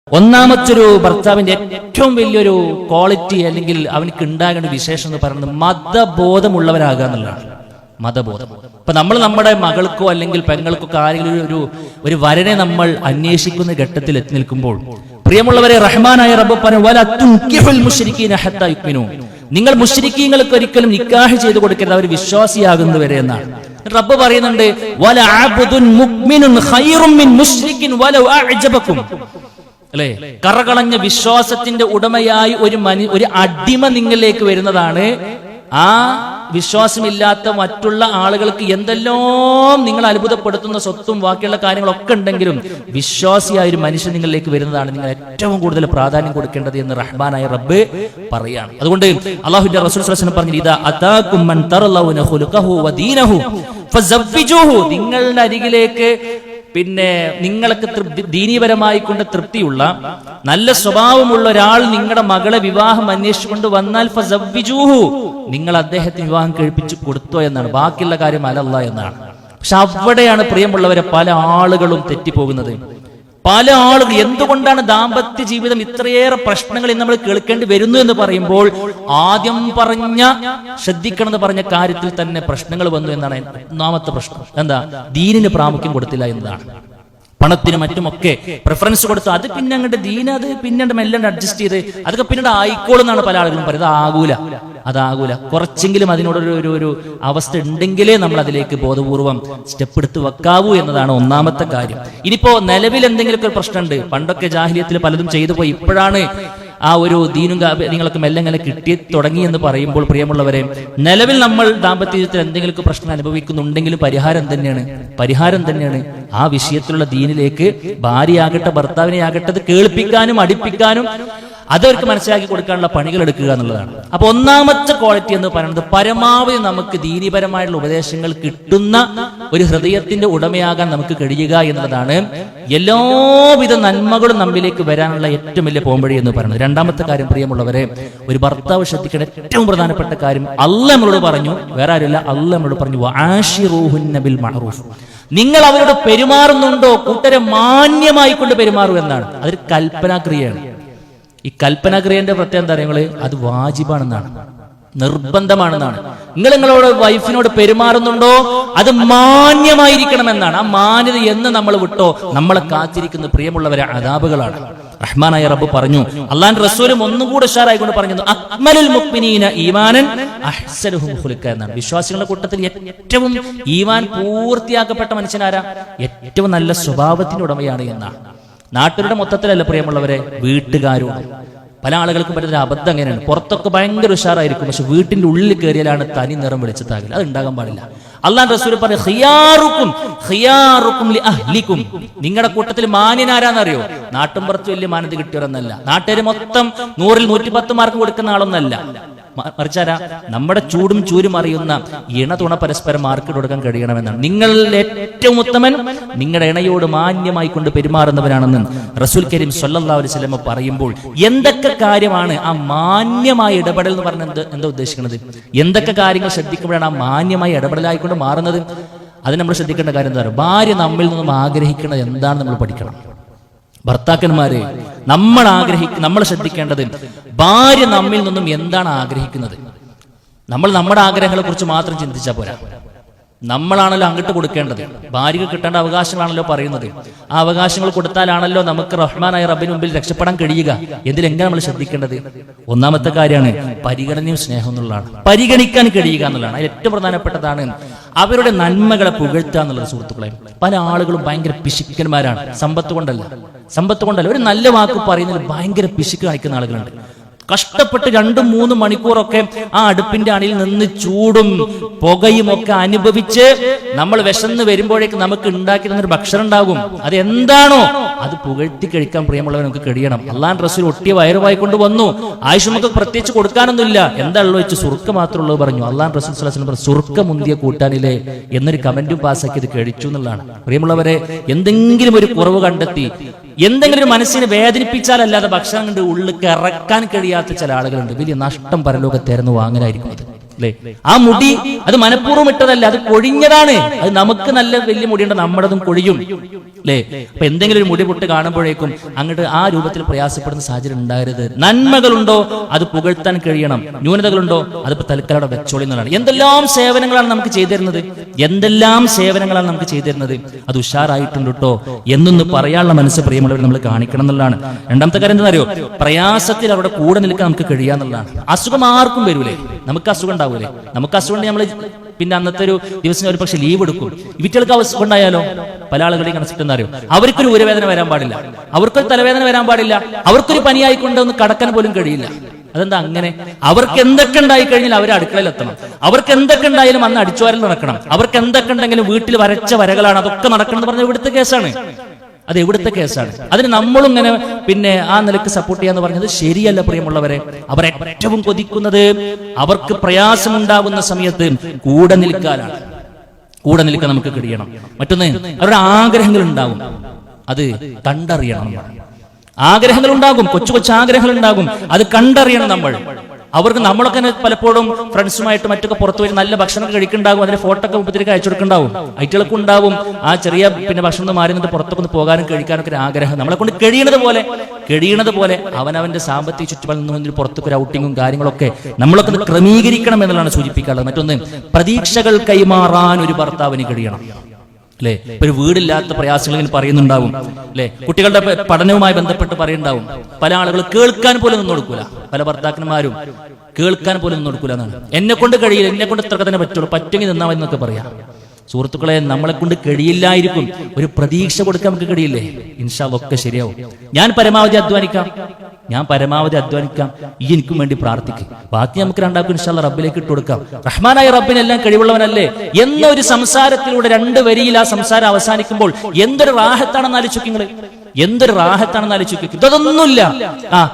ഒന്നാമത്തൊരു ഭർത്താവിന്റെ ഏറ്റവും വലിയൊരു ക്വാളിറ്റി അല്ലെങ്കിൽ അവനക്ക് ഉണ്ടാകേണ്ട വിശേഷം എന്ന് പറയുന്നത് മതബോധമുള്ളവരാകുക എന്നുള്ളതാണ്. മതബോധം. ഇപ്പൊ നമ്മൾ നമ്മുടെ മകൾക്കോ അല്ലെങ്കിൽ പെങ്ങൾക്കോ ആരെങ്കിലും ഒരു വരനെ നമ്മൾ അന്വേഷിക്കുന്ന ഘട്ടത്തിൽ എത്തി നിൽക്കുമ്പോൾ, പ്രിയമുള്ളവരെ, റഹ്മാനായ റബ്ബ് പറഞ്ഞു, നിങ്ങൾ മുശ്രിക്കീങ്ങൾക്ക് ഒരിക്കലും നിക്കാഹ് ചെയ്തു കൊടുക്കരുത്, അവർ വിശ്വാസിയാകുന്നവരെ എന്നാണ്. റബ്ബ് പറയുന്നുണ്ട്, അല്ലെ, കറകളഞ്ഞ വിശ്വാസത്തിന്റെ ഉടമയായി ഒരു അടിമ നിങ്ങളിലേക്ക് വരുന്നതാണ്. ആ വിശ്വാസമില്ലാത്ത മറ്റുള്ള ആളുകൾക്ക് എന്തെല്ലാം നിങ്ങൾ അത്ഭുതപ്പെടുത്തുന്ന സ്വത്തും ബാക്കിയുള്ള കാര്യങ്ങളൊക്കെ ഉണ്ടെങ്കിലും വിശ്വാസിയായ ഒരു മനുഷ്യൻ നിങ്ങളിലേക്ക് വരുന്നതാണ് നിങ്ങൾ ഏറ്റവും കൂടുതൽ പ്രാധാന്യം കൊടുക്കേണ്ടത് എന്ന് റഹ്മാനായ റബ്ബ് പറയാണ്. അതുകൊണ്ട് അല്ലാഹുവിന്റെ റസൂൽ സ്വല്ലല്ലാഹു അലൈഹി വസല്ലം പറഞ്ഞു, ഇദാ അതാകും മൻ തറലൗന ഖുലുഖഹു വദീനഹു ഫസവ്വിജൂഹു, നിങ്ങളുടെ അരികിലേക്ക് നിങ്ങൾക്ക് ദീനീപരമായി കൊണ്ട് തൃപ്തിയുള്ള നല്ല സ്വഭാവമുള്ള ഒരാൾ നിങ്ങളുടെ മകളെ വിവാഹം അന്വേഷിച്ചുകൊണ്ട് വന്നാൽ ഫസവ്വിജൂഹു, നിങ്ങൾ അദ്ദേഹത്തിന് വിവാഹം കഴിപ്പിച്ചു കൊടുത്തോ എന്നാണ്. ബാക്കിയുള്ള കാര്യം അലല്ല എന്നാണ്. പക്ഷെ അവിടെയാണ് പ്രിയമുള്ളവരെ പല ആളുകളും തെറ്റിപ്പോകുന്നത്. പല ആളുകൾ എന്തുകൊണ്ടാണ് ദാമ്പത്യ ജീവിതം ഇത്രയേറെ പ്രശ്നങ്ങൾ നമ്മൾ കേൾക്കേണ്ടി വരുന്നു എന്ന് പറയുമ്പോൾ ആദ്യം ശ്രദ്ധിക്കണം എന്ന് പറഞ്ഞ കാര്യത്തിൽ തന്നെ പ്രശ്നങ്ങൾ വന്നു എന്നാണ് ഒന്നാമത്തെ പ്രശ്നം. എന്താ? ദീനിന് പ്രാമുഖ്യം കൊടുത്തില്ല എന്നതാണ്. പണത്തിന് മറ്റുമൊക്കെ പ്രിഫറൻസ് കൊടുത്തു. അത് പിന്നെ അങ്ങോട്ട് ദീന, അത് പിന്നീട് മെല്ലെ അഡ്ജസ്റ്റ് ചെയ്ത് അതൊക്കെ പിന്നീട് ആയിക്കോളെന്നാണ് പല ആളുകളും പറയുന്നത്. അതാകൂല. കുറച്ചെങ്കിലും അതിനോടൊരു അവസ്ഥ ഉണ്ടെങ്കിലേ നമ്മൾ അതിലേക്ക് ബോധപൂർവം സ്റ്റെപ്പ് എടുത്ത് വെക്കാവൂ എന്നതാണ് ഒന്നാമത്തെ കാര്യം. ഇനിയിപ്പോ നിലവിൽ എന്തെങ്കിലുമൊക്കെ ഒരു പ്രശ്നമുണ്ട്, പണ്ടൊക്കെ ജാഹിലിയത്തിൽ പലതും ചെയ്തു പോയി, ഇപ്പോഴാണ് ആ ഒരു ദീനും നിങ്ങൾക്ക് മെല്ലെ കിട്ടി തുടങ്ങി എന്ന് പറയുമ്പോൾ, പ്രിയമുള്ളവരെ, നിലവിൽ നമ്മൾ ദാമ്പത്യ ജീവിതത്തിൽ എന്തെങ്കിലും പ്രശ്നം അനുഭവിക്കുന്നുണ്ടെങ്കിലും പരിഹാരം തന്നെയാണ് ആ വിഷയത്തിലുള്ള ദീനിലേക്ക് ഭാര്യയാകട്ടെ ഭർത്താവിനെ ആകട്ടെ അത് കേൾപ്പിക്കാനും അടിപ്പിക്കാനും അതവർക്ക് മനസ്സിലാക്കി കൊടുക്കാനുള്ള പണികൾ എടുക്കുക എന്നുള്ളതാണ്. അപ്പൊ ഒന്നാമത്തെ ക്വാളിറ്റി എന്ന് പറയുന്നത് പരമാവധി നമുക്ക് ദീനീപരമായിട്ടുള്ള ഉപദേശങ്ങൾ കിട്ടുന്ന ഒരു ഹൃദയത്തിന്റെ ഉടമയാകാൻ നമുക്ക് കഴിയുക എന്നുള്ളതാണ് എല്ലാവിധ നന്മകളും നമ്മിലേക്ക് വരാനുള്ള ഏറ്റവും വലിയ പോംവഴി എന്ന് പറയുന്നത്. രണ്ടാമത്തെ കാര്യം, പ്രിയമുള്ളവരെ, ഒരു ഭർത്താവ് ശ്രദ്ധിക്കേണ്ട ഏറ്റവും പ്രധാനപ്പെട്ട കാര്യം അല്ലാഹ് നമ്മളോട് പറഞ്ഞു, വേറെ ആരുമില്ല, അല്ലാഹ് നമ്മളോട് പറഞ്ഞു, വആശിറൂഹുന്ന ബിൽ മഅറൂഫ്, നിങ്ങൾ അവരോട് പെരുമാറുന്നുണ്ടോ കൂട്ടരെ മാന്യമായി കൊണ്ട് പെരുമാറൂ എന്നാണ്. അതൊരു കൽപ്പനാക്രിയയാണ്. ഈ കൽപ്പനാക്രിയന്റെ പ്രത്യേകം എന്താ പറയുക? അത് വാജിബാണെന്നാണ്, നിർബന്ധമാണെന്നാണ്. നിങ്ങളോട് വൈഫിനോട് പെരുമാറുന്നുണ്ടോ അത് മാന്യമായിരിക്കണമെന്നാണ്. ആ മാന്യത എന്ന് നമ്മൾ വിട്ടോ നമ്മളെ കാത്തിരിക്കുന്ന പ്രിയമുള്ളവരെ അദാബുകളാണ്. റഹ്മാനായ റബ്ബ് പറഞ്ഞു, അല്ലാഹുവിന്റെ റസൂലും ഒന്നുകൂടെ ഉഷാറായിക്കൊണ്ട് പറഞ്ഞു, അക്മലുൽ മുഅ്മിനീന ഈമാനൻ അഹ്സനുഹും ഖുലുഖ എന്നാണ്. വിശ്വാസികളുടെ കൂട്ടത്തിൽ ഏറ്റവും ഈമാൻ പൂർത്തിയാക്കപ്പെട്ട മനുഷ്യനാരാ? ഏറ്റവും നല്ല സ്വഭാവത്തിന്റെ ഉടമയാണ് എന്നാണ്. നാട്ടുകാരുടെ മൊത്തത്തിലല്ല പ്രിയമുള്ളവരെ, വീട്ടുകാരോട്. പല ആളുകൾക്കും പറ്റുന്ന അബദ്ധം അങ്ങനെയാണ്. പുറത്തൊക്കെ ഭയങ്കര ഉഷാറായിരിക്കും, പക്ഷെ വീട്ടിന്റെ ഉള്ളിൽ കയറിയാലാണ് തനി നിറം വെളിച്ചത്താകില്ല. അത് ഉണ്ടാകാൻ പാടില്ല. അല്ലാഹുവിന്റെ റസൂൽ പറഞ്ഞു, ഖിയാറുക്കും ലിഅഹ്ലിക്കും, നിങ്ങളുടെ കൂട്ടത്തിൽ മാന്യനാരാന്നറിയോ? നാട്ടുംപുറത്ത് വലിയ മാന്യത കിട്ടിയവരെന്നല്ല, നാട്ടുകാർ മൊത്തം 100-ൽ 110 മാർക്ക് കൊടുക്കുന്ന ആളൊന്നല്ല. മറിച്ചാരാ? നമ്മുടെ ചൂടും ചൂരും അറിയുന്ന ഇണതുണ പരസ്പരം മാർക്ക് കൊടുക്കാൻ കഴിയണമെന്നാണ്. നിങ്ങളിൽ ഏറ്റവും ഉത്തമൻ നിങ്ങളുടെ ഇണയോട് മാന്യമായി കൊണ്ട് പെരുമാറുന്നവനാണെന്ന് റസൂൽ കരീം സ്വല്ലല്ലാഹു അലൈഹി വസല്ലം പറയുമ്പോൾ എന്തൊക്കെ കാര്യമാണ് ആ മാന്യമായ ഇടപെടൽ എന്ന് പറഞ്ഞത് എന്താ ഉദ്ദേശിക്കുന്നത്? എന്തൊക്കെ കാര്യങ്ങൾ ശ്രദ്ധിക്കുമ്പോഴാണ് ആ മാന്യമായ ഇടപെടലായിക്കൊണ്ട് മാറുന്നത്? അത് നമ്മൾ ശ്രദ്ധിക്കേണ്ട കാര്യം എന്താ? ഭാര്യ നമ്മിൽ നിന്നും ആഗ്രഹിക്കുന്നത് എന്താണ് നമ്മൾ പഠിക്കണം. ഭർത്താക്കന്മാരെ, നമ്മൾ ശ്രദ്ധിക്കേണ്ടത് ഭാര്യ നമ്മിൽ നിന്നും എന്താണ് ആഗ്രഹിക്കുന്നത്. നമ്മൾ നമ്മുടെ ആഗ്രഹങ്ങളെ കുറിച്ച് മാത്രം ചിന്തിച്ചാൽ പോരാ. നമ്മളാണല്ലോ അങ്ങോട്ട് കൊടുക്കേണ്ടത്. ഭാര്യക്ക് കിട്ടേണ്ട അവകാശങ്ങളാണല്ലോ പറയുന്നത്. ആ അവകാശങ്ങൾ കൊടുത്താലാണല്ലോ നമുക്ക് റഹ്മാനായ റബ്ബിന് മുമ്പിൽ രക്ഷപ്പെടാൻ കഴിയുക. എന്തിലെങ്ങനെ നമ്മൾ ശ്രദ്ധിക്കേണ്ടത്? ഒന്നാമത്തെ കാര്യമാണ് പരിഗണനയും സ്നേഹം എന്നുള്ളതാണ്. പരിഗണിക്കാൻ കഴിയുക എന്നുള്ളതാണ്. അതിൽ ഏറ്റവും പ്രധാനപ്പെട്ടതാണ് അവരുടെ നന്മകളെ പുകഴ്ത്തുക എന്നുള്ളത്. സുഹൃത്തുക്കളെ, പല ആളുകളും ഭയങ്കര പിശുക്കന്മാരാണ്. സമ്പത്ത് കൊണ്ടല്ല, ഒരു നല്ല വാക്ക് പറയുന്നതിൽ ഭയങ്കര പിശുക്ക് കാണിക്കുന്ന ആളുകളുണ്ട്. കഷ്ടപ്പെട്ട് 2-3 മണിക്കൂറൊക്കെ ആ അടുപ്പിന്റെ അണിയിൽ നിന്ന് ചൂടും പുകയും ഒക്കെ അനുഭവിച്ച് നമ്മൾ വിശന്ന് വരുമ്പോഴേക്ക് നമുക്ക് ഉണ്ടാക്കി തന്നൊരു ഭക്ഷണം ഉണ്ടാകും. അത് എന്താണോ അത് പുകഴ്ത്തി കഴിക്കാൻ പ്രിയമുള്ളവർ നമുക്ക് കഴിയണം. അല്ലാഹുവിന്റെ റസൂൽ ഒട്ടിയ വയറുമായി കൊണ്ട് വന്നു. ആയിഷമക്ക് പ്രത്യേകിച്ച് കൊടുക്കാനൊന്നുമില്ല. എന്താണല്ലോ വെച്ച് സുർക്ക മാത്രമുള്ളത് പറഞ്ഞു. അല്ലാഹുവിന്റെ റസൂൽ സ്വല്ലല്ലാഹു അലൈഹി വസല്ലം സുർക്ക മുന്തിയ കൂട്ടാനിലെ എന്നൊരു കമന്റും പാസ്സാക്കി ഇത് കഴിച്ചു എന്നുള്ളതാണ്. പ്രിയമുള്ളവരെ, എന്തെങ്കിലും ഒരു കുറവ് കണ്ടെത്തി എന്തെങ്കിലും ഒരു മനസ്സിനെ വേദനിപ്പിച്ചാലല്ലാതെ ഭക്ഷണം കണ്ട് ഉള്ളിൽ ഇറക്കാൻ കഴിയാത്ത ചില ആളുകളുണ്ട്. വലിയ നഷ്ടം പരലോകത്തായിരുന്നു വാങ്ങലായിരിക്കും അത്. അല്ലെ? ആ മുടി അത് മനഃപൂർവ്വം ഇട്ടതല്ല, അത് കൊഴിഞ്ഞതാണ്. അത് നമുക്ക് നല്ല വലിയ മുടിയുണ്ട്, നമ്മുടേതും കൊഴിയും അല്ലെ? അപ്പൊ എന്തെങ്കിലും ഒരു മുടി പൊട്ട് കാണുമ്പോഴേക്കും അങ്ങോട്ട് ആ രൂപത്തിൽ പ്രയാസപ്പെടുന്ന സാഹചര്യം ഉണ്ടാകരുത്. നന്മകളുണ്ടോ അത് പുകഴ്ത്താൻ കഴിയണം, ന്യൂനതകളുണ്ടോ അതിപ്പോ തൽക്കാലം വെച്ചോളി എന്നുള്ളതാണ്. എന്തെല്ലാം സേവനങ്ങളാണ് നമുക്ക് ചെയ്തിരുന്നത്, എന്തെല്ലാം സേവനങ്ങളാണ് നമുക്ക് ചെയ്തിരുന്നത്, അത് ഉഷാറായിട്ടുണ്ട് കേട്ടോ എന്നൊന്ന് പറയാനുള്ള മനസ്സ് പ്രിയമുള്ളവർ നമ്മൾ കാണിക്കണം എന്നുള്ളതാണ്. രണ്ടാമത്തെ കാര്യം എന്താ അറിയോ? പ്രയാസത്തിൽ അവരുടെ കൂടെ നിൽക്കാൻ നമുക്ക് കഴിയാന്നുള്ളതാണ്. അസുഖം ആർക്കും വരൂലേ? നമുക്ക് അസുഖം ഉണ്ടാവൂലേ? നമുക്ക് അസുഖം നമ്മൾ പിന്നെ അന്നത്തെ ഒരു ദിവസം ഒരു പക്ഷെ ലീവ് എടുക്കും. ഇവറ്റകൾക്ക് അസുഖം ഉണ്ടായാലോ? പല ആളുകളെയും കണക്ട് അറിയോ? അവർക്കൊരു ഊരവേദന വരാൻ പാടില്ല, അവർക്കൊരു തലവേദന വരാൻ പാടില്ല, അവർക്കൊരു പനിയായിക്കൊണ്ട് ഒന്ന് കടക്കാൻ പോലും കഴിയില്ല. അതെന്താ അങ്ങനെ? അവർക്ക് എന്തൊക്കെ ഉണ്ടായി കഴിഞ്ഞാൽ അവർ അടുക്കളയിൽ എത്തണം, അവർക്ക് എന്തൊക്കെ ഉണ്ടായാലും അന്ന് അടിച്ചുവാരൽ നടക്കണം, അവർക്ക് എന്തൊക്കെ ഉണ്ടെങ്കിലും വീട്ടിൽ വരച്ച വരകളാണ്, അതൊക്കെ നടക്കണം എന്ന് പറഞ്ഞ ഇവിടുത്തെ കേസാണ്. അത് എവിടുത്തെ കേസാണ്? അതിന് നമ്മളും ഇങ്ങനെ പിന്നെ ആ നിലക്ക് സപ്പോർട്ട് ചെയ്യാന്ന് പറഞ്ഞത് ശരിയല്ല പ്രിയമുള്ളവരെ. അവർ ഏറ്റവും കൊതിക്കുന്നത് അവർക്ക് പ്രയാസമുണ്ടാകുന്ന സമയത്ത് കൂടെ നിൽക്കാനാണ്. കൂടെ നിൽക്കാൻ നമുക്ക് കഴിയണം. മറ്റൊന്ന്, അവരുടെ ആഗ്രഹങ്ങൾ ഉണ്ടാകും, അത് കണ്ടറിയണം. ആഗ്രഹങ്ങൾ ഉണ്ടാകും, കൊച്ചു കൊച്ചു ആഗ്രഹങ്ങൾ ഉണ്ടാകും, അത് കണ്ടറിയണം നമ്മൾ. അവർക്ക് നമ്മളൊക്കെ പലപ്പോഴും ഫ്രണ്ട്സുമായിട്ട് മറ്റൊക്കെ പുറത്തു പോയി നല്ല ഭക്ഷണം കഴിക്കുന്നുണ്ടാകും, അതിന്റെ ഫോട്ടോ ഒക്കെ മുപ്പത്തിലേക്ക് അയച്ചു കൊടുക്കുന്നുണ്ടാവും. ഐറ്റുകൾക്കും ഉണ്ടാവും ആ ചെറിയ പിന്നെ ഭക്ഷണം മാറി നിന്നിട്ട് പുറത്തൊക്കെ ഒന്ന് പോകാനും കഴിക്കാനൊക്കെ ഒരു ആഗ്രഹം. നമ്മളെ കൊണ്ട് കഴിയണത് പോലെ അവനവന്റെ സാമ്പത്തിക ചുറ്റുപാടിൽ നിന്ന് പുറത്തൊക്കെ ഒരു ഔട്ടിങ്ങും കാര്യങ്ങളൊക്കെ നമ്മളൊക്കെ ഒന്ന് ക്രമീകരിക്കണം എന്നുള്ളതാണ് സൂചിപ്പിക്കാനുള്ളത്. മറ്റൊന്ന്, പ്രതീക്ഷകൾ കൈമാറാൻ ഒരു ഭർത്താവിന് കഴിയണം അല്ലെ? ഒരു വീടില്ലാത്ത പ്രയാസങ്ങൾ ഇങ്ങനെ പറയുന്നുണ്ടാവും അല്ലെ? കുട്ടികളുടെ പഠനവുമായി ബന്ധപ്പെട്ട് പറയുന്നുണ്ടാവും. പല ആളുകൾ കേൾക്കാൻ പോലും നിന്ന് കൊടുക്കൂല, പല ഭർത്താക്കന്മാരും കേൾക്കാൻ പോലും നിന്ന് കൊടുക്കൂല എന്നാണ്. എന്നെ കൊണ്ട് കഴിയില്ല, എന്നെ കൊണ്ട് ഇത്രയൊക്കെ തന്നെ പറ്റുള്ളൂ, പറ്റുമെങ്കിൽ നിന്നാ മതി എന്നൊക്കെ പറയാം. സുഹൃത്തുക്കളെ, നമ്മളെ കൊണ്ട് കഴിയില്ലായിരിക്കും, ഒരു പ്രതീക്ഷ കൊടുക്കാൻ നമുക്ക് കഴിയില്ലേ? ഇൻഷാ അല്ലാഹ് ഒക്കെ ശരിയാവും. ഞാൻ പരമാവധി അധ്വാനിക്കാം, ഈ എനിക്കും വേണ്ടി പ്രാർത്ഥിക്കും, ബാക്കി നമുക്ക് രണ്ടാൾക്കും ഇൻഷാ അല്ലാഹ് റബ്ബിലേക്ക് ഇട്ട് കൊടുക്കാം. റഹ്മാനായ റബ്ബിനെല്ലാം കഴിവുള്ളവനല്ലേ എന്നൊരു സംസാരത്തിലൂടെ 2 വരിയിൽ ആ സംസാരം അവസാനിക്കുമ്പോൾ എന്തൊരു റാഹത്താണെന്ന് ആലോചിച്ചു നിങ്ങൾ, എന്തൊരു റാഹത്താണെന്ന് ആലോചിച്ചു. ഇതൊന്നുമില്ല,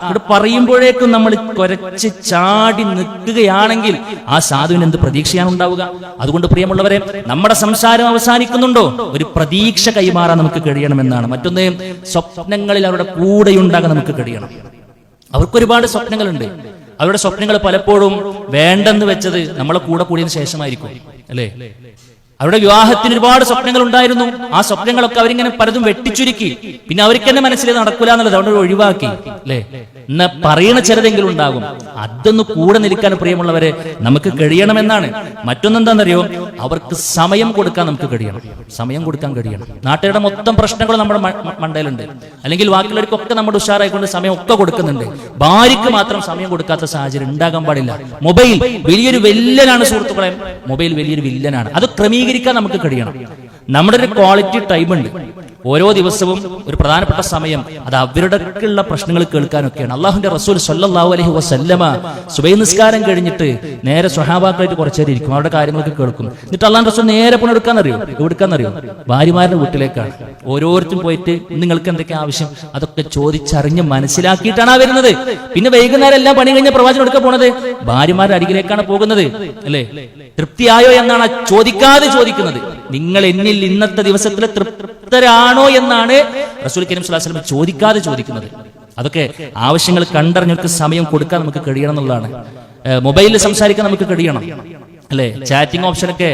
ഇവിടെ പറയുമ്പോഴേക്കും നമ്മൾ കുരച്ച് ചാടി നിൽക്കുകയാണെങ്കിൽ ആ സാധുവിന് എന്ത് പ്രതീക്ഷയാണ് ഉണ്ടാവുക? അതുകൊണ്ട് പ്രിയമുള്ളവരെ, നമ്മുടെ സംസാരം അവസാനിക്കുന്നുണ്ടോ ഒരു പ്രതീക്ഷ കൈമാറാൻ നമുക്ക് കഴിയണമെന്നാണ്. മറ്റൊന്ന്, സ്വപ്നങ്ങളിൽ അവരുടെ കൂടെയുണ്ടാകാൻ നമുക്ക് കഴിയണം. അവർക്കൊരുപാട് സ്വപ്നങ്ങളുണ്ട്, അവരുടെ സ്വപ്നങ്ങൾ പലപ്പോഴും വേണ്ടെന്ന് വെച്ചത് നമ്മളെ കൂടെ കൂടിയതിനു ശേഷമായിരിക്കും അല്ലേ? അവരുടെ വിവാഹത്തിന് ഒരുപാട് സ്വപ്നങ്ങൾ ഉണ്ടായിരുന്നു, ആ സ്വപ്നങ്ങളൊക്കെ അവരിങ്ങനെ പലതും വെട്ടിച്ചുരുക്കി, പിന്നെ അവർക്ക് തന്നെ മനസ്സിൽ നടക്കൂല എന്നുള്ളത് അവിടെ ഒഴിവാക്കി അല്ലെ? എന്നാ പറയണ ചിലതെങ്കിലും ഉണ്ടാകും. അതൊന്ന് കൂടെ നിൽക്കാൻ പ്രിയമുള്ളവരെ നമുക്ക് കഴിയണമെന്നാണ്. മറ്റൊന്നെന്താണെന്നറിയോ? അവർക്ക് സമയം കൊടുക്കാൻ നമുക്ക് കഴിയണം, സമയം കൊടുക്കാൻ കഴിയണം. നാട്ടുകാരുടെ മൊത്തം പ്രശ്നങ്ങൾ നമ്മുടെ മണ്ടയിലുണ്ട്, അല്ലെങ്കിൽ ബാക്കിയുള്ളവർക്കൊക്കെ നമ്മുടെ ഉഷാറായിക്കൊണ്ട് സമയം ഒക്കെ കൊടുക്കുന്നുണ്ട്. ഭാര്യയ്ക്ക് മാത്രം സമയം കൊടുക്കാത്ത സാഹചര്യം ഉണ്ടാകാൻ പാടില്ല. മൊബൈൽ വലിയൊരു വില്ലനാണ് സുഹൃത്തുക്കളെ, മൊബൈൽ വലിയൊരു വില്ലനാണ്. അത് ക്രമീകരിക്കാൻ നമുക്ക് കഴിയണം. നമ്മുടെ ഒരു ക്വാളിറ്റി ടൈം ഉണ്ട്, ഓരോ ദിവസവും ഒരു പ്രധാനപ്പെട്ട സമയം അത് അവരുടെക്കുള്ള പ്രശ്നങ്ങൾ കേൾക്കാനൊക്കെയാണ്. അള്ളാഹുവിന്റെ റസൂൽ സ്വല്ലല്ലാഹു അലൈഹി വസല്ലമ സുബഹി നിസ്കാരം കഴിഞ്ഞിട്ട് നേരെ സ്വഹാബാക്കളായിട്ട് കുറച്ചേരം ഇരിക്കും, അവരുടെ കാര്യങ്ങളൊക്കെ കേൾക്കും. എന്നിട്ട് അള്ളാഹുവിന്റെ റസൂൽ നേരെ എവിടുക്കാന്നറിയോ? ഭാര്യമാരുടെ വീട്ടിലേക്കാണ്. ഓരോരുത്തരും പോയിട്ട് നിങ്ങൾക്ക് എന്തൊക്കെ ആവശ്യം അതൊക്കെ ചോദിച്ചറിഞ്ഞ് മനസ്സിലാക്കിയിട്ടാണ് വരുന്നത്. പിന്നെ വൈകുന്നേരം എല്ലാം പണി കഴിഞ്ഞ പ്രവാചകൻ എടുക്കാൻ പോണത് ഭാര്യമാരുടെ അരികിലേക്കാണ് പോകുന്നത് അല്ലേ? തൃപ്തിയായോ എന്നാണ് ചോദിക്കുന്നത്. നിങ്ങൾ എന്നിൽ ഇന്നത്തെ ദിവസത്തിൽ തൃപ്തരാണോ എന്നാണ് റസൂൽ കരീം സ്വല്ലല്ലാഹു അലൈഹി വസല്ലം ചോദിക്കുന്നത്. അതൊക്കെ ആവശ്യങ്ങൾ കണ്ടറിഞ്ഞവർക്ക് സമയം കൊടുക്കാൻ നമുക്ക് കഴിയണം എന്നുള്ളതാണ്. മൊബൈലിൽ സംസാരിക്കാൻ നമുക്ക് കഴിയണം അല്ലെ? ചാറ്റിംഗ് ഓപ്ഷനൊക്കെ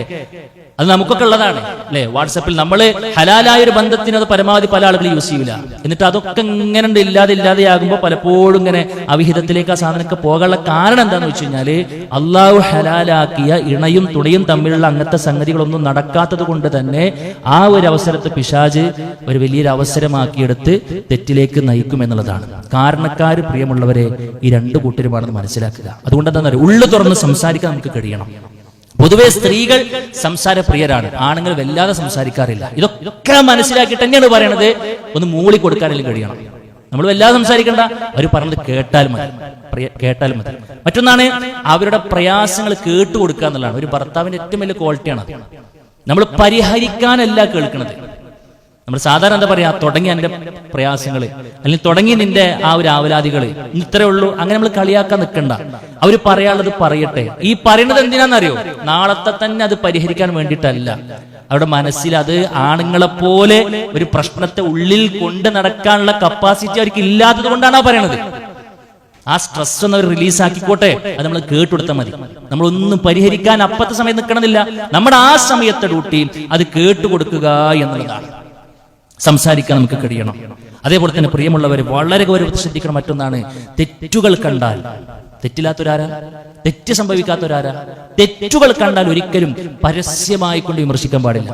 അത് നമുക്കൊക്കെ ഉള്ളതാണ് അല്ലെ? വാട്സാപ്പിൽ നമ്മൾ ഹലാലായ ഒരു ബന്ധത്തിന് അത് പരമാവധി പല ആളുകൾ യൂസ് ചെയ്യില്ല. എന്നിട്ട് അതൊക്കെ ഇങ്ങനെ ഇല്ലാതെയാകുമ്പോൾ പലപ്പോഴും ഇങ്ങനെ അവിഹിതത്തിലേക്ക് ആ സാധനമൊക്കെ പോകാനുള്ള കാരണം എന്താണെന്ന് വെച്ച് കഴിഞ്ഞാല് അള്ളാഹു ഹലാലാക്കിയ ഇണയും തുണയും തമ്മിലുള്ള അങ്ങനത്തെ സംഗതികളൊന്നും നടക്കാത്തത് കൊണ്ട് തന്നെ ആ ഒരു അവസരത്തെ പിശാച് ഒരു വലിയൊരു അവസരമാക്കിയെടുത്ത് തെറ്റിലേക്ക് നയിക്കും എന്നുള്ളതാണ്. കാരണക്കാര് പ്രിയമുള്ളവരെ ഈ 2 കൂട്ടരുമാണെന്ന് മനസ്സിലാക്കുക. അതുകൊണ്ട് എന്താ പറയുക, ഉള്ളു തുറന്ന് സംസാരിക്കാൻ നമുക്ക് കഴിയണം. പൊതുവെ സ്ത്രീകൾ സംസാരപ്രിയരാണ്, ആണുങ്ങൾ വല്ലാതെ സംസാരിക്കാറില്ല. ഇതൊക്കെ മനസ്സിലാക്കിയിട്ട് തന്നെയാണ് പറയണത്, ഒന്ന് മൂളി കൊടുക്കാനെങ്കിലും കഴിയണം. നമ്മൾ വല്ലാതെ സംസാരിക്കേണ്ട, അവർ പറഞ്ഞത് കേട്ടാൽ മതി. മറ്റൊന്നാണ് അവരുടെ പ്രയാസങ്ങൾ കേട്ടുകൊടുക്കുക എന്നുള്ളതാണ്. ഒരു ഭർത്താവിന്റെ ഏറ്റവും വലിയ ക്വാളിറ്റിയാണ്. നമ്മൾ പരിഹരിക്കാനല്ല കേൾക്കുന്നത്. നമ്മൾ സാധാരണ എന്താ പറയാ, തുടങ്ങി എന്റെ പ്രയാസങ്ങള്, അല്ലെങ്കിൽ തുടങ്ങി നിന്റെ ആ ഒരു ആവലാതികള്, ഇത്രേ ഉള്ളൂ, അങ്ങനെ നമ്മൾ കളിയാക്കാൻ നിൽക്കണ്ട. അവര് പറയാനുള്ളത് പറയട്ടെ. ഈ പറയുന്നത് എന്തിനാണെന്നറിയോ? നാളത്തെ തന്നെ അത് പരിഹരിക്കാൻ വേണ്ടിയിട്ടല്ല. അവരുടെ മനസ്സിൽ അത് ആണുങ്ങളെ പോലെ ഒരു പ്രശ്നത്തെ ഉള്ളിൽ കൊണ്ട് നടക്കാനുള്ള കപ്പാസിറ്റി അവർക്ക് ഇല്ലാത്തത് കൊണ്ടാണ് ആ പറയണത്. ആ സ്ട്രെസ് ഒന്ന് അവർ റിലീസ് ആക്കിക്കോട്ടെ, അത് നമ്മൾ കേട്ടുകൊടുത്താൽ മതി. നമ്മളൊന്നും പരിഹരിക്കാൻ അപ്പത്തെ സമയം നിൽക്കണമെന്നില്ല. നമ്മുടെ ആ സമയത്തെ ഡ്യൂട്ടി അത് കേട്ടുകൊടുക്കുക എന്നുള്ളതാണ്. സംസാരിക്കാൻ നമുക്ക് കഴിയണം. അതേപോലെ തന്നെ പ്രിയമുള്ളവർ വളരെ ഗൗരവത്തിൽ ശ്രദ്ധിക്കണം മറ്റൊന്നാണ്, തെറ്റുകൾ കണ്ടാൽ, തെറ്റില്ലാത്തൊരാരാ, തെറ്റ് സംഭവിക്കാത്തൊരാരാ, തെറ്റുകൾ കണ്ടാൽ ഒരിക്കലും പരസ്യമായിക്കൊണ്ട് വിമർശിക്കാൻ പാടില്ല.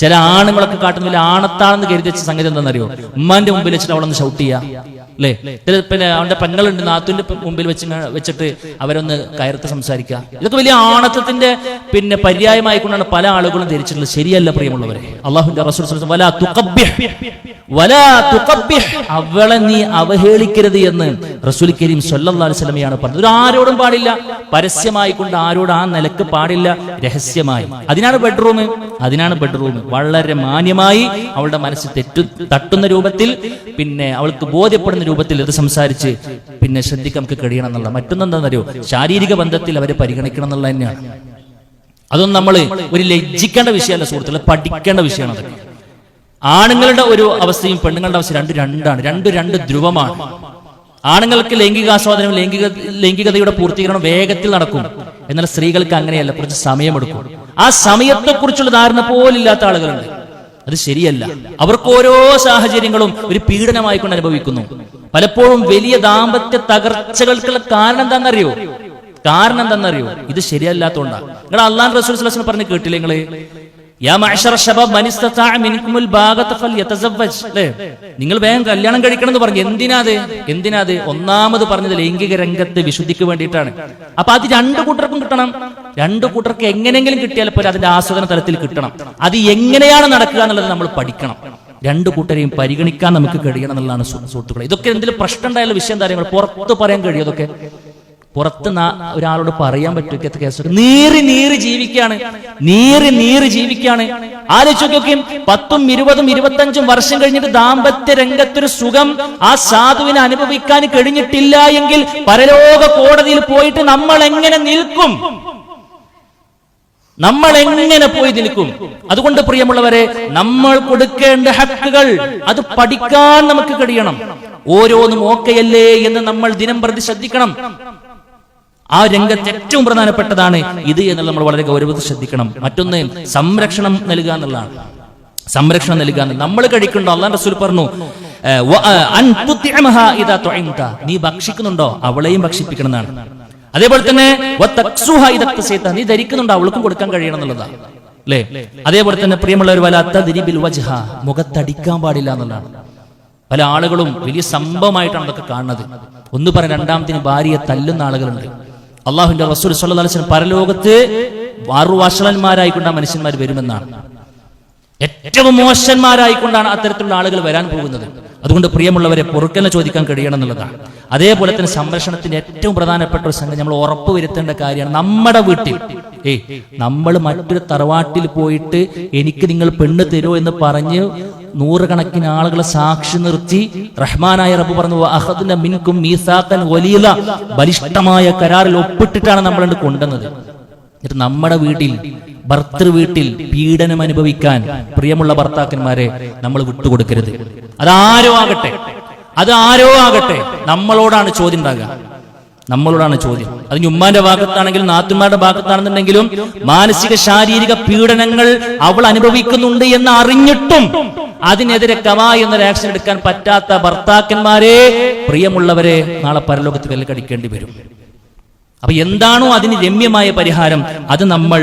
ചില ആണുങ്ങളൊക്കെ കാട്ടുന്നില്ല, ആണത്താണെന്ന് കരുതി വെച്ച സംഗതി എന്താണെന്നറിയോ, ഉമ്മാന്റെ മുമ്പിൽ വെച്ചിട്ട് അവളൊന്ന് ഷൗട്ട് ചെയ്യാ അല്ലേ, പിന്നെ അവന്റെ പെങ്ങളുണ്ട് നാത്തുവിന്റെ മുമ്പിൽ വെച്ചിട്ട് അവരൊന്ന് കയർത്ത് സംസാരിക്കുക. ഇതൊക്കെ വലിയ ആണത്തത്തിന്റെ പിന്നെ പര്യായമായിക്കൊണ്ടാണ് പല ആളുകളും ധരിച്ചിട്ടുള്ളത്. ശരിയല്ല പ്രിയമുള്ളവരെ. അല്ലാഹുവിന്റെ റസൂൽ വലാ തുഖബ്ബിഹ്, അവളെ നീ അവഹേളിക്കരുത് എന്ന് റസൂൽ കരീം സ്വല്ലല്ലാഹു അലൈഹി വസല്ലമയാണ് പറഞ്ഞത്. ഒരു ആരോടും പാടില്ല, പരസ്യമായിക്കൊണ്ട് ആരോട് ആ നിലക്ക് പാടില്ല, രഹസ്യമായി. അതിനാണ് ബെഡ്റൂം. വളരെ മാന്യമായി അവളുടെ മനസ്സിൽ തട്ടുന്ന രൂപത്തിൽ, പിന്നെ അവൾക്ക് ബോധ്യപ്പെടുന്ന രൂപത്തിൽ ഇത് സംസാരിച്ച് പിന്നെ ശ്രദ്ധിക്കാൻ നമുക്ക് കഴിയണം എന്നുള്ള. മറ്റൊന്നെന്താണെന്നറിയോ, ശാരീരിക ബന്ധത്തിൽ അവരെ പരിഗണിക്കണം എന്നുള്ള തന്നെയാണ്. അതൊന്നും നമ്മൾ ഒരു ലജ്ജിക്കേണ്ട വിഷയമല്ല സുഹൃത്തുക്കളെ, പഠിക്കേണ്ട വിഷയമാണ് അതൊക്കെ. ആണുങ്ങളുടെ ഒരു അവസ്ഥയും പെണ്ണുങ്ങളുടെ അവസ്ഥ രണ്ട് ധ്രുവമാണ്. ആണുങ്ങൾക്ക് ലൈംഗികാസ്വാദനം, ലൈംഗികതയുടെ പൂർത്തീകരണം വേഗത്തിൽ നടക്കും. എന്നാൽ സ്ത്രീകൾക്ക് അങ്ങനെയല്ല, കുറച്ച് സമയമെടുക്കും. ആ സമയത്തെക്കുറിച്ചുള്ള ധാരണ പോലില്ലാത്ത ആളുകളുണ്ട്. അത് ശരിയല്ല. അവർക്ക് ഓരോ സാഹചര്യങ്ങളും ഒരു പീഡനമായിക്കൊണ്ട് അനുഭവിക്കുന്നു. പലപ്പോഴും വലിയ ദാമ്പത്യ തകർച്ചകൾക്കുള്ള കാരണം എന്താണെന്നറിയോ, ഇത് ശരിയല്ലാത്തതുകൊണ്ടാണ്. നിങ്ങൾ അല്ലാഹു റസൂൽ സ്വല്ലല്ലാഹു അലൈഹി വസല്ലം പറഞ്ഞു കേട്ടില്ലേ നിങ്ങള്, യാ മഅ്ശറ ശബാബ് മൻ ഇസ്തതാഅ മിൻകുമുൽ ബാഗത ഫൽയതസവ്വജ്, അല്ലേ? നിങ്ങൾ വേഗം കല്യാണം കഴിക്കണം എന്ന് പറഞ്ഞു. എന്തിനാത്? ഒന്നാമത് പറഞ്ഞത് ലൈംഗിക രംഗത്ത് വിശുദ്ധിക്ക് വേണ്ടിയിട്ടാണ്. അപ്പൊ അത് രണ്ടു കൂട്ടർക്കും കിട്ടണം. രണ്ടു കൂട്ടർക്ക് എങ്ങനെയെങ്കിലും കിട്ടിയാൽ പോലെ അതിന്റെ ആസ്വാദന തലത്തിൽ കിട്ടണം. അത് എങ്ങനെയാണ് നടക്കുക എന്നുള്ളത് നമ്മൾ പഠിക്കണം. രണ്ടു കൂട്ടരെയും പരിഗണിക്കാൻ നമുക്ക് കഴിയണം എന്നുള്ളതാണ് സുഹൃത്തുക്കളെ. ഇതൊക്കെ എന്തെങ്കിലും പ്രശ്നം ഉണ്ടായാലും വിഷയം കാര്യങ്ങൾ പുറത്ത് പറയാൻ കഴിയും. അതൊക്കെ പുറത്ത് ഒരാളോട് പറയാൻ പറ്റും. കേസ് നീറി ജീവിക്കുകയാണ്. ആലോചിക്കും, 10, 20, 25 വർഷം കഴിഞ്ഞിട്ട് ദാമ്പത്യ രംഗത്തൊരു സുഖം ആ സാധുവിന് അനുഭവിക്കാൻ കഴിഞ്ഞിട്ടില്ല എങ്കിൽ പരലോക കോടതിയിൽ പോയിട്ട് നമ്മൾ എങ്ങനെ പോയി നിൽക്കും? അതുകൊണ്ട് പ്രിയമുള്ളവരെ, നമ്മൾ കൊടുക്കേണ്ട ഹക്കുകൾ അത് പഠിക്കാൻ നമുക്ക് കഴിയണം. ഓരോന്നും ഓക്കെയല്ലേ എന്ന് നമ്മൾ ദിനം പ്രതി ശ്രദ്ധിക്കണം. ആ രംഗത്ത് ഏറ്റവും പ്രധാനപ്പെട്ടതാണ് ഇത് എന്നുള്ളത് നമ്മൾ വളരെ ഗൗരവത്തിൽ ശ്രദ്ധിക്കണം. മറ്റൊന്ന് സംരക്ഷണം നൽകുക എന്നുള്ളതാണ്. നമ്മൾ കഴിക്കണ്ടോ? അല്ലാഹു റസൂൽ പറഞ്ഞു, നീ ഭക്ഷിക്കുന്നുണ്ടോ അവളെയും ഭക്ഷിപ്പിക്കണം എന്നാണ്. അതേപോലെ തന്നെ നീ ധരിക്കുന്നുണ്ടോ അവൾക്കും കൊടുക്കാൻ കഴിയണം എന്നുള്ളതാണ്, അല്ലേ? അതേപോലെ തന്നെ പ്രിയമുള്ളവർ, മുഖത്തടിക്കാൻ പാടില്ല എന്നുള്ളതാണ്. പല ആളുകളും വലിയ സംഭവമായിട്ടാണ് അതൊക്കെ കാണുന്നത്. ഒന്ന് പറയാൻ, രണ്ടാമത്തിന് ഭാര്യയെ തല്ലുന്ന ആളുകളുണ്ട്. അല്ലാഹുവിന്റെ റസൂൽ സ്വല്ലല്ലാഹു അലൈഹി വസല്ലം പരലോകത്ത് വാറുവാശലന്മാരായിക്കൊണ്ടാണ് മനുഷ്യന്മാർ വരുമെന്നാണ്. ഏറ്റവും മോശന്മാരായിക്കൊണ്ടാണ് അത്തരത്തിലുള്ള ആളുകൾ വരാൻ പോകുന്നത്. അതുകൊണ്ട് പ്രിയമുള്ളവരെ, പൊറുക്കലിനെ ചോദിക്കാൻ കഴിയണം എന്നുള്ളതാണ്. അതേപോലെ തന്നെ സംരക്ഷണത്തിന്റെ ഏറ്റവും പ്രധാനപ്പെട്ട ഒരു സംഗതി നമ്മൾ ഉറപ്പുവരുത്തേണ്ട കാര്യമാണ്. നമ്മുടെ വീട്ടിൽ നമ്മൾ മറ്റൊരു തറവാട്ടിൽ പോയിട്ട് എനിക്ക് നിങ്ങൾ പെണ്ണ് തരുമോ എന്ന് പറഞ്ഞ് നൂറുകണക്കിന് ആളുകളെ സാക്ഷി നിർത്തി റഹ്മാനായ റബ്ബ് പറഞ്ഞു, അഖദ്ന മിൻകും മീസാഖൻ ഗലീദ, ബലിഷ്ഠമായ കരാറിൽ ഒപ്പിട്ടിട്ടാണ് നമ്മൾ കൊണ്ടുവന്നത്. എന്നിട്ട് നമ്മുടെ വീട്ടിൽ, ഭർത്തൃ വീട്ടിൽ പീഡനം അനുഭവിക്കാൻ പ്രിയമുള്ള ഭർത്താക്കന്മാരെ നമ്മൾ വിട്ടുകൊടുക്കരുത്. അതാരോ ആകട്ടെ നമ്മളോടാണ് ചോദ്യം ഉണ്ടാകുക. അത് ഉമ്മാന്റെ ഭാഗത്താണെങ്കിലും നാത്തുമാരുടെ ഭാഗത്താണെന്നുണ്ടെങ്കിലും മാനസിക ശാരീരിക പീഡനങ്ങൾ അവൾ അനുഭവിക്കുന്നുണ്ട് എന്ന് അറിഞ്ഞിട്ടും അതിനെതിരെ എന്നൊരു ആക്ഷൻ എടുക്കാൻ പറ്റാത്ത ഭർത്താക്കന്മാരെ, പ്രിയമുള്ളവരെ, നാളെ പരലോകത്ത് വിലക്കടിക്കേണ്ടി വരും. അപ്പൊ എന്താണോ അതിന് രമ്യമായ പരിഹാരം അത് നമ്മൾ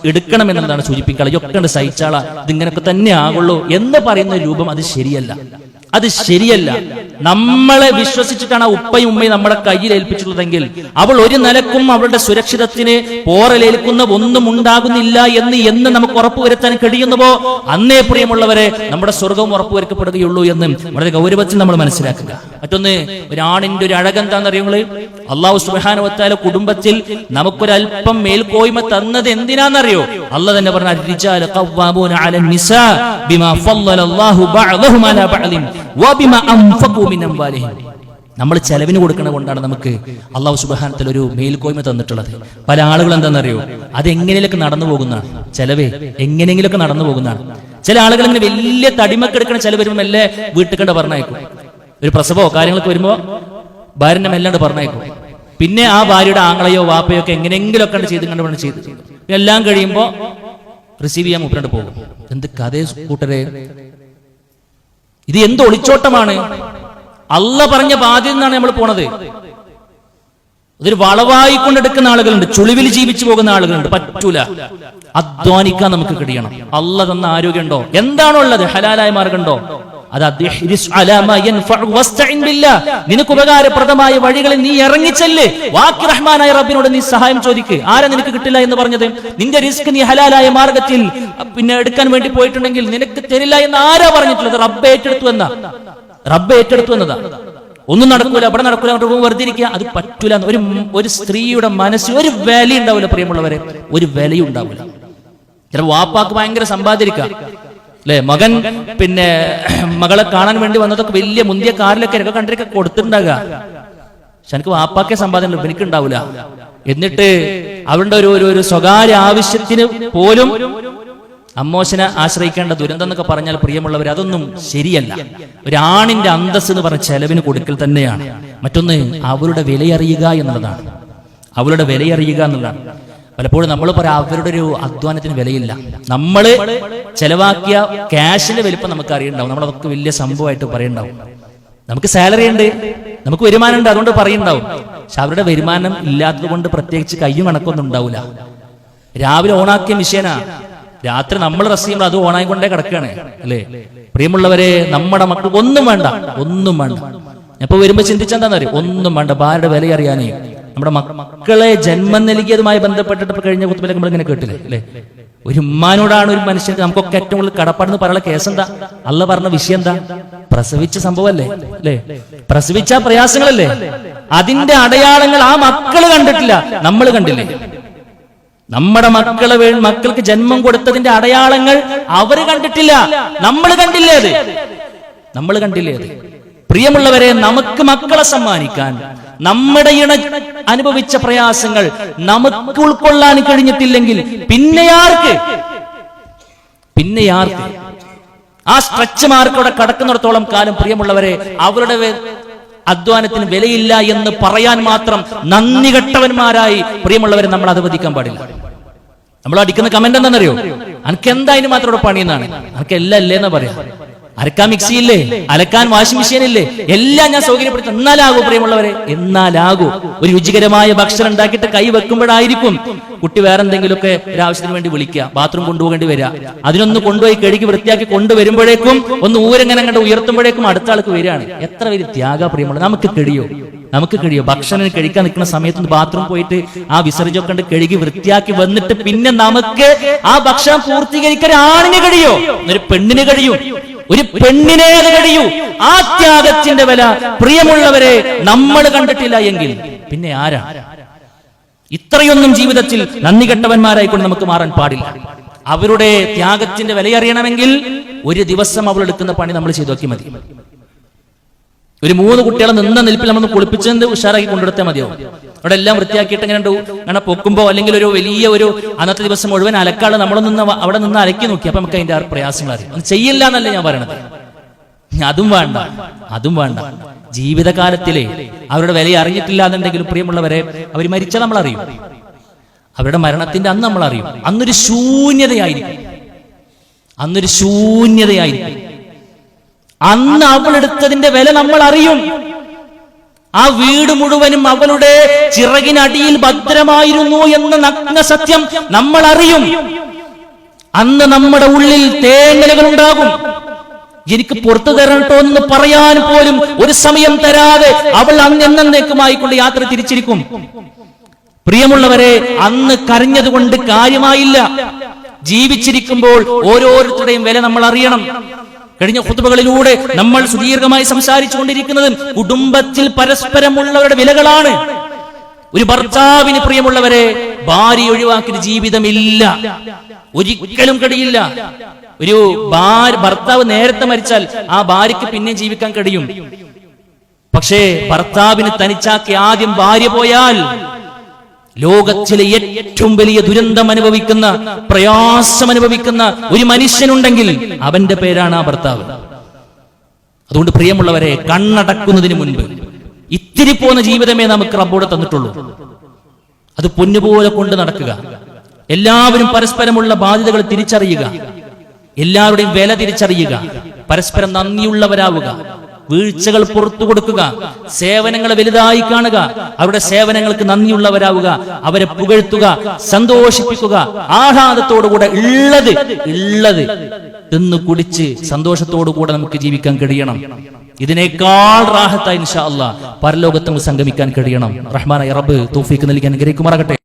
എടുക്കണമെന്നുള്ളതാണ് സൂചിപ്പിക്കുക. ഇതൊക്കെ സഹിച്ചാള, ഇതിങ്ങനൊക്കെ തന്നെ ആകുള്ളൂ എന്ന് പറയുന്ന രൂപം അത് ശരിയല്ല. നമ്മളെ വിശ്വസിച്ചിട്ടാണ് ആ ഉപ്പയും ഉമ്മയും നമ്മുടെ കയ്യിൽ ഏൽപ്പിച്ചിട്ടുള്ളതെങ്കിൽ അവൾ ഒരു നിലക്കും അവളുടെ സുരക്ഷിതത്തിന് പോറലേൽക്കുന്ന ഒന്നും ഉണ്ടാകുന്നില്ല എന്ന് നമുക്ക് ഉറപ്പുവരുത്താൻ കഴിയുന്നുവോ അന്നേ പ്രിയമുള്ളവരെ നമ്മുടെ സ്വർഗവും ഉറപ്പുവരുത്തപ്പെടുകയുള്ളൂ എന്ന് വളരെ ഗൗരവത്തിൽ നമ്മൾ മനസ്സിലാക്കുക. മറ്റൊന്ന്, ഒരാണിന്റെ ഒരു അഴകെന്താണെന്നറിയുന്നത്, അല്ലാഹു സുബ്ഹാനഹു വ തആല കുടുംബത്തിൽ നമുക്കൊരൽപ്പം മേൽക്കോയ്മ തന്നത് എന്തിനാണെന്നറിയോ? അല്ലാഹു തന്നെ പറഞ്ഞ, അർ-റിജാലു ഖവ്വാമൂന അലൻ നിസാ ബിമാ ഫളലല്ലാഹു ബഅദഹും അലാ ബഅദിൻ വബിമാ അൻഫഖൂ മിൻ അംവാലിഹിം. നമ്മൾ ചെലവിന് കൊടുക്കുന്നത് കൊണ്ടാണ് നമുക്ക് അല്ലാഹു സുബ്ഹാനഹു വ തആല ഒരു മേൽക്കോയ്മ തന്നിട്ടുള്ളത്. പല ആളുകൾ എന്താണെന്നറിയോ, അത് എങ്ങനെയൊക്കെ നടന്നു പോകുന്നതാണ്. ചെലവേ എങ്ങനെയെങ്കിലൊക്കെ നടന്നു പോകുന്നതാണ്. ചില ആളുകൾ ഇങ്ങനെ വലിയ തടിമക്കെടുക്കണ ചെലവ് വരുമ്പോൾ എല്ലാം വീട്ടിൽ കണ്ട് പറഞ്ഞയക്കും. ഒരു പ്രസവമോ കാര്യങ്ങളൊക്കെ വരുമ്പോ ഭാര്യനെ മെല്ലാണ്ട് പറഞ്ഞേക്കും. പിന്നെ ആ ഭാര്യയുടെ ആങ്ങളയോ വാപ്പയോ ഒക്കെ എങ്ങനെയെങ്കിലും ഒക്കെ ചെയ്ത് കണ്ടുകൊണ്ട് ചെയ്ത് എല്ലാം കഴിയുമ്പോൾ റിസീവ് ചെയ്യാൻ മൂപ്പരോട് പോകും. എന്ത് കഥ കൂട്ടരെ, ഇത് എന്ത് ഒളിച്ചോട്ടമാണ്? അള്ള പറഞ്ഞ ബാധ്യത നിന്നാണ് നമ്മൾ പോണത്. ഇതൊരു വളവായി കൊണ്ടെടുക്കുന്ന ആളുകളുണ്ട്, ചുളിവിൽ ജീവിച്ചു പോകുന്ന ആളുകളുണ്ട്. പറ്റൂല, അധ്വാനിക്കാൻ നമുക്ക് കഴിയണം. അള്ള തന്ന ആരോഗ്യമുണ്ടോ? എന്താണോ ഉള്ളത്? ഹലാലായ മാർഗമുണ്ടോ? അത് നിനക്ക് ഉപകാരപ്രദമായ വഴികളിൽ നീ ഇറങ്ങിച്ചല്ലേ. വാക്കി റഹ്മാനായ റബ്ബിനോട് നീ സഹായം ചോദിക്ക്. ആരാ നിനക്ക് കിട്ടില്ല എന്ന് പറഞ്ഞത്? നിന്റെ റിസ്ക് നീ ഹലാലായ മാർഗത്തിൽ പിന്നെ എടുക്കാൻ വേണ്ടി പോയിട്ടുണ്ടെങ്കിൽ നിനക്ക് തരില്ല എന്ന് ആരാ പറഞ്ഞിട്ടുള്ളത്? റബ്ബ് ഏറ്റെടുത്തു എന്നതാ. ഒന്നും നടക്കൂല, അവിടെ നടക്കൂല, വെറുതെ ഇരിക്കുക. അത് പറ്റൂല. ഒരു സ്ത്രീയുടെ മനസ്സിൽ ഒരു വില ഉണ്ടാവില്ല പ്രിയമുള്ളവരെ, ഒരു വിലയും ഉണ്ടാവില്ല. ചില വാപ്പാക്ക് ഭയങ്കര സമ്പാദിക്കാം അല്ലെ, മകൻ പിന്നെ മകളെ കാണാൻ വേണ്ടി വന്നതൊക്കെ വലിയ മുന്തിയ കാറിലൊക്കെ കണ്ടിരിക്കെ കൊടുത്തിട്ടുണ്ടാകുക. പക്ഷെ എനിക്ക് വാപ്പാക്കെ സമ്പാദനം എനിക്കുണ്ടാവില്ല. എന്നിട്ട് അവരുടെ ഒരു സ്വകാര്യ ആവശ്യത്തിന് പോലും അമ്മോശനെ ആശ്രയിക്കേണ്ട ദുരന്തം എന്നൊക്കെ പറഞ്ഞാൽ പ്രിയമുള്ളവർ, അതൊന്നും ശരിയല്ല. ഒരാണിന്റെ അന്തസ് എന്ന് പറഞ്ഞ ചെലവിന് കൊടുക്കൽ തന്നെയാണ്. മറ്റൊന്ന് അവരുടെ വിലയറിയുക എന്നുള്ളതാണ്. പലപ്പോഴും നമ്മൾ പറയാം അവരുടെ ഒരു അധ്വാനത്തിന് വിലയില്ല. നമ്മൾ ചെലവാക്കിയ ക്യാഷിന്റെ വലിപ്പം നമുക്ക് അറിയണ്ടാവും. നമ്മളതൊക്കെ വലിയ സംഭവമായിട്ട് പറയണ്ടാവും. നമുക്ക് സാലറി ഉണ്ട്, നമുക്ക് വരുമാനം ഉണ്ട്, അതുകൊണ്ട് പറയുണ്ടാവും. പക്ഷെ അവരുടെ വരുമാനം ഇല്ലാത്തത് കൊണ്ട് പ്രത്യേകിച്ച് കയ്യും കണക്കൊന്നും ഉണ്ടാവില്ല. രാവിലെ ഓണാക്കിയ മിഷീനാ, രാത്രി നമ്മൾ റെസ്റ്റ് ചെയ്യുമ്പോൾ അത് ഓണായി കൊണ്ടേ കിടക്കുകയാണ് അല്ലേ. പ്രിയമുള്ളവരെ, നമ്മുടെ മക്കൾ ഒന്നും വേണ്ട. എപ്പോ വരുമ്പോ ചിന്തിച്ചെന്താന്ന് അറിയാം, ഒന്നും വേണ്ട. ഭാര്യയുടെ വില അറിയാനേ നമ്മുടെ മക്കളെ ജന്മം നൽകിയതുമായി ബന്ധപ്പെട്ടിട്ട് കഴിഞ്ഞ കുത്തുബിലൊക്കെ നമ്മൾ ഇങ്ങനെ കേട്ടില്ലേ അല്ലെ. ഒരു ഉമ്മാനോടാണ് ഒരു മനുഷ്യർക്ക് നമുക്കൊക്കെ ഏറ്റവും കൂടുതൽ കടപ്പാടെന്ന് പറയാനുള്ള കേസ് എന്താ? അള്ള പറഞ്ഞ വിഷയം എന്താ? പ്രസവിച്ച സംഭവമല്ലേ അല്ലെ, പ്രസവിച്ച പ്രയാസങ്ങളല്ലേ. അതിന്റെ അടയാളങ്ങൾ ആ മക്കള് കണ്ടിട്ടില്ല, നമ്മൾ കണ്ടില്ലേ? നമ്മുടെ മക്കൾക്ക് ജന്മം കൊടുത്തതിന്റെ അടയാളങ്ങൾ അവര് കണ്ടിട്ടില്ല, നമ്മൾ കണ്ടില്ലേ അത്? പ്രിയമുള്ളവരെ, നമുക്ക് മക്കളെ സമ്മാനിക്കാൻ നമ്മുടെ അനുഭവിച്ച പ്രയാസങ്ങൾ നമുക്ക് ഉൾക്കൊള്ളാൻ കഴിഞ്ഞിട്ടില്ലെങ്കിൽ പിന്നെ ആർക്ക്? ആ സ്ട്രെച്ച് മാർക്കോടെ കടക്കുന്നിടത്തോളം കാലം പ്രിയമുള്ളവരെ, അവരുടെ അധ്വാനത്തിന് വിലയില്ല എന്ന് പറയാൻ മാത്രം നന്ദി കെട്ടവന്മാരായി പ്രിയമുള്ളവരെ നമ്മൾ അനുവദിക്കാൻ പാടില്ല. നമ്മൾ അടിക്കുന്ന കമന്റ് എന്താണെന്നറിയോ? അനക്ക് എന്താ അതിന് മാത്രം പണിയെന്നാണ്. അനക്ക് എല്ലാം അല്ലേന്നാ പറയാ. അരക്കാൻ മിക്സി ഇല്ലേ, അലക്കാൻ വാഷിംഗ് മെഷീൻ ഇല്ലേ, എല്ലാം ഞാൻ സൗകര്യപ്പെടുത്തി. എന്നാലാകൂ പ്രിയമുള്ളവരെ, എന്നാലാകൂ. ഒരു രുചികരമായ ഭക്ഷണം ഉണ്ടാക്കിയിട്ട് കൈ വെക്കുമ്പോഴായിരിക്കും കുട്ടി വേറെ എന്തെങ്കിലുമൊക്കെ ഒരു ആവശ്യത്തിന് വേണ്ടി വിളിക്കുക, ബാത്റൂം കൊണ്ടുപോകേണ്ടി വരിക. അതിനൊന്ന് കൊണ്ടുപോയി കഴുകി വൃത്തിയാക്കി കൊണ്ടുവരുമ്പോഴേക്കും ഒന്ന് ഊരെങ്ങനെ കണ്ട് ഉയർത്തുമ്പോഴേക്കും അടുത്ത ആൾക്ക് വരികയാണ്. എത്ര വലിയ ത്യാഗ പ്രിയമുള്ള. നമുക്ക് കഴിയോ ഭക്ഷണം കഴിക്കാൻ നിൽക്കുന്ന സമയത്ത് ബാത്റൂം പോയിട്ട് ആ വിസർജ്യം കണ്ട് കഴുകി വൃത്തിയാക്കി വന്നിട്ട് പിന്നെ നമുക്ക് ആ ഭക്ഷണം പൂർത്തീകരിക്കാൻ ആണിന് കഴിയോ? ഒരു പെണ്ണിന് കഴിയും, ഒരു പെണ്ണിനെ അത് കഴിയൂ. ആ ത്യാഗത്തിന്റെ വില പ്രിയമുള്ളവരെ നമ്മൾ കണ്ടിട്ടില്ല എങ്കിൽ പിന്നെ ആരാ? ഇത്രയൊന്നും ജീവിതത്തിൽ നന്ദി കെട്ടവന്മാരായിക്കൊണ്ട് നമുക്ക് മാറാൻ പാടില്ല. അവരുടെ ത്യാഗത്തിന്റെ വിലയറിയണമെങ്കിൽ ഒരു ദിവസം അവൾ എടുക്കുന്ന പണി നമ്മൾ ചെയ്തു നോക്കി മതി. ഒരു 3 കുട്ടികളെ നിന്ന നിൽപ്പിൽ നമ്മൾ കുളിപ്പിച്ചത് ഉഷാറാക്കി കൊണ്ടെടുത്താൽ മതിയാവും. അവിടെ എല്ലാം വൃത്തിയാക്കിയിട്ട് അങ്ങനെ പൊക്കുമ്പോ അല്ലെങ്കിൽ ഒരു വലിയ അന്നത്തെ ദിവസം മുഴുവൻ അലക്കാള് അവിടെ നിന്ന് അലക്കി നോക്കി. അപ്പൊ നമുക്ക് അതിന്റെ പ്രയാസങ്ങൾ അറിയാം. അത് ചെയ്യില്ല എന്നല്ല ഞാൻ പറയണത്. അതും വേണ്ട. ജീവിതകാലത്തിലെ അവരുടെ വില അറിഞ്ഞിട്ടില്ല എന്നുണ്ടെങ്കിലും പ്രിയമുള്ളവരെ, അവർ മരിച്ചാൽ നമ്മൾ അറിയും. അവരുടെ മരണത്തിന്റെ അന്ന് നമ്മൾ അറിയും. അന്നൊരു ശൂന്യതയായിരിക്കും. അന്ന് അവൾ എടുത്തതിന്റെ വില നമ്മൾ അറിയും. ആ വീട് മുഴുവനും അവളുടെ ചിറകിനടിയിൽ ഭദ്രമായിരുന്നു എന്ന നഗ്ന സത്യം നമ്മൾ അറിയും. അന്ന് നമ്മുടെ ഉള്ളിൽ തേങ്ങലുകൾ ഉണ്ടാകും. എനിക്ക് പുറത്തു തരണട്ടോ എന്ന് പറയാൻ പോലും ഒരു സമയം തരാതെ അവൾ അന്ന് എന്നേക്കുമായിക്കൊണ്ട് യാത്ര തിരിച്ചിരിക്കും. പ്രിയമുള്ളവരെ, അന്ന് കരഞ്ഞതുകൊണ്ട് കാര്യമായില്ല. ജീവിച്ചിരിക്കുമ്പോൾ ഓരോരുത്തരുടെയും വില നമ്മൾ അറിയണം. കഴിഞ്ഞ ഖുതുബകളിലൂടെ നമ്മൾ സുദീർഘമായി സംസാരിച്ചു കൊണ്ടിരിക്കുന്നത് കുടുംബത്തിൽ പരസ്പരമുള്ളവരുടെ വിലകളാണ്. ഒരു ഭർത്താവിന് പ്രിയമുള്ളവരെ ഭാര്യ ഒഴിവാക്കിയ ജീവിതമില്ല, ഒരിക്കലും കഴിയില്ല. ഒരു ഭർത്താവ് നേരത്തെ മരിച്ചാൽ ആ ഭാര്യയ്ക്ക് പിന്നെ ജീവിക്കാൻ കഴിയും. പക്ഷേ ഭർത്താവിന് തനിച്ചാക്കി ആദ്യം ഭാര്യ പോയാൽ ലോകത്തിലെ ഏറ്റവും വലിയ ദുരന്തം അനുഭവിക്കുന്ന, പ്രയാസം അനുഭവിക്കുന്ന ഒരു മനുഷ്യനുണ്ടെങ്കിൽ അവന്റെ പേരാണ് ആ ഭർത്താവ്. അതുകൊണ്ട് പ്രിയമുള്ളവരെ, കണ്ണടക്കുന്നതിന് മുൻപ് ഇത്തിരി പോകുന്ന ജീവിതമേ നമുക്ക് റബ്ബോട് തന്നിട്ടുള്ളൂ. അത് പൊന്നുപോലെ കൊണ്ട് നടക്കുക. എല്ലാവരും പരസ്പരമുള്ള ബാധ്യതകൾ തിരിച്ചറിയുക, എല്ലാവരുടെയും വില തിരിച്ചറിയുക, പരസ്പരം നന്ദിയുള്ളവരാവുക, വീഴ്ചകൾ പുറത്തു കൊടുക്കുക, സേവനങ്ങൾ വലുതായി കാണുക, അവരുടെ സേവനങ്ങൾക്ക് നന്ദിയുള്ളവരാവുക, അവരെ പുകഴ്ത്തുക, സന്തോഷിപ്പിക്കുക, ആഹ്ലാദത്തോടുകൂടെ ഉള്ളത് തിന്നു കുടിച്ച് സന്തോഷത്തോടുകൂടെ നമുക്ക് ജീവിക്കാൻ കഴിയണം. ഇതിനേക്കാൾ റാഹത്തായി ഇൻഷാ അല്ലാഹ് പരലോകത്ത് സംഗമിക്കാൻ കഴിയണം. റഹ്മാനായ റബ്ബ് തൗഫീഖ് നൽകി അനുഗ്രഹിക്കുമാറാകട്ടെ.